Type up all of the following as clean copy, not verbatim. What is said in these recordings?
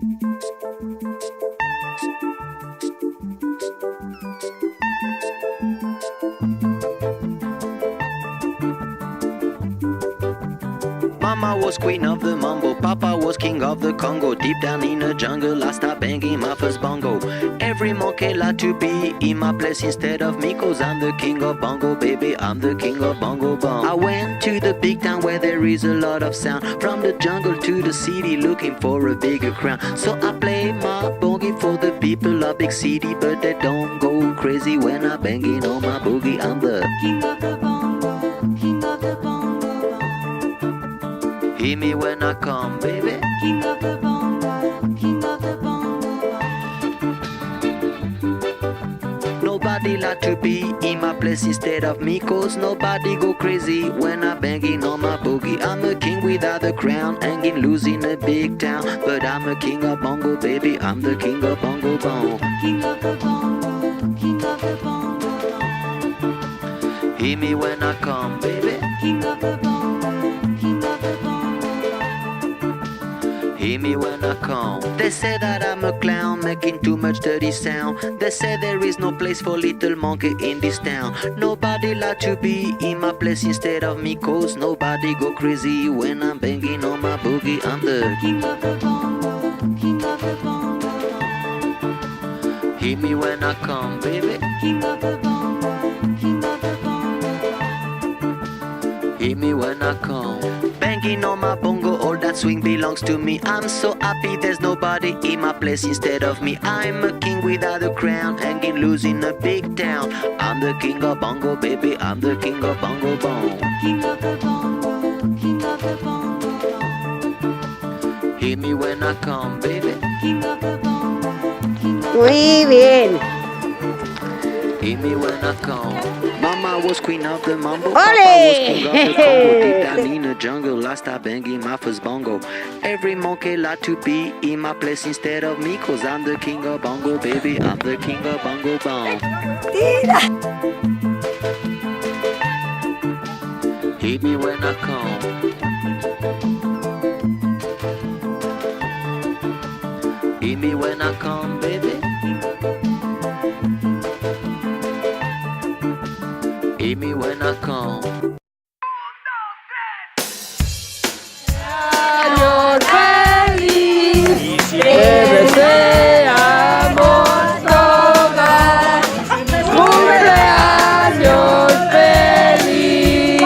Mama was queen of the mambo, Papa was king of the Congo. Deep down in the jungle, I started banging my first bongo. Every monkey like to be in my place instead of me, 'cause I'm the king of bongo, baby, I'm the king of bongo bong. I went to the big town where there is a lot of sound, from the jungle to the city looking for a bigger crown. So I play my boogie for the people of big city, but they don't go crazy when I'm banging on my boogie. I'm the king of the bongo, king of the bongo. Hear me when I come, baby. King of the bongo, king of the bongo. Nobody like to be in my place instead of me, 'cause nobody go crazy when I'm banging on my boogie. I'm a king without a crown, hanging loose in a big town, but I'm a king of bongo, baby, I'm the king of bongo bong. King of the bongo, king of the bongo. Hear me when I come, baby. King of the bongo, king of the bongo. Hear me when I come. They say that I'm a clown, making too much dirty sound. They say there is no place for little monkey in this town. Nobody like to be in my place instead of me, 'cause nobody go crazy when I'm banging on my boogie. I'm the king of the bongo, king of the bongo. Hear me when I come, baby. King of the bongo, king of the bongo. Hear me when I come. Banging on my bongo, all that swing belongs to me. I'm so happy there's nobody in my place instead of me. I'm a king without a crown, hanging loose in a big town. I'm the king of bongo, baby, I'm the king of bongo bong. King of the bongo, king of the bongo. Hear me when I come, baby. King of the bongo, king of the bongo. Muy bien. Hear me when I come. Mama was queen of the mambo, Ole! Papa was king of the Congo. Deep down in the jungle, I started banging my first bongo. Every monkey like to be in my place instead of me, 'cause I'm the king of bongo, baby, I'm the king of bongo bong. Hear me when I come. Hear me when I come, baby. Hear me when I come. Años feliz, te deseamos todas. Cumpleaños feliz.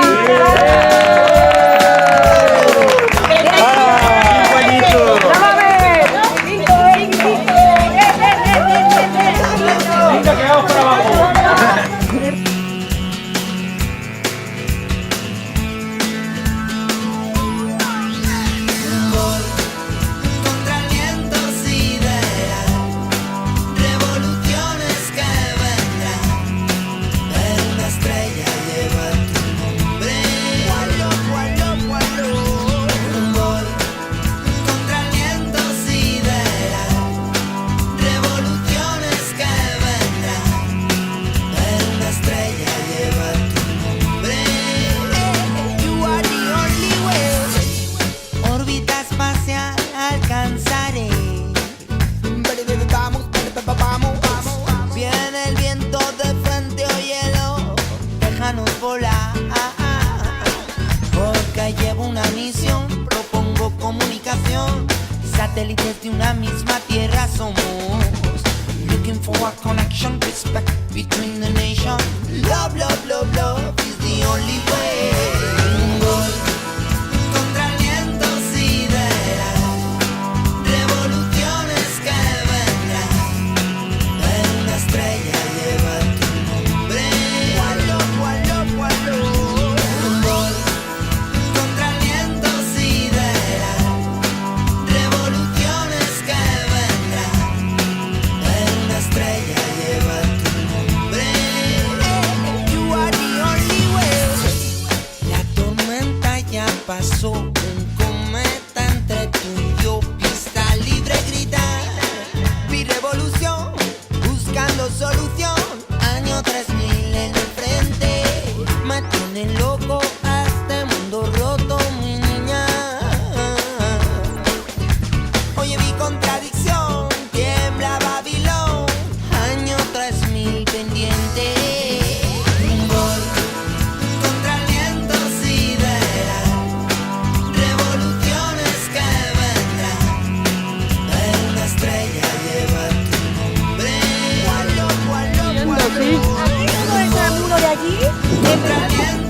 Satélites de una misma tierra somos. Looking for a connection, respect between the nation. Love, love, love, love is the only way. Un gol contra el viento sideral. Revoluciones que vendrán. Pero una estrella lleva tu nombre. Gualo, gualo, gualo. Un gol contra el viento sideral. Revoluciones que vendrán, pero una estrella lleva tu nombre. You are the only way. La otra aliento.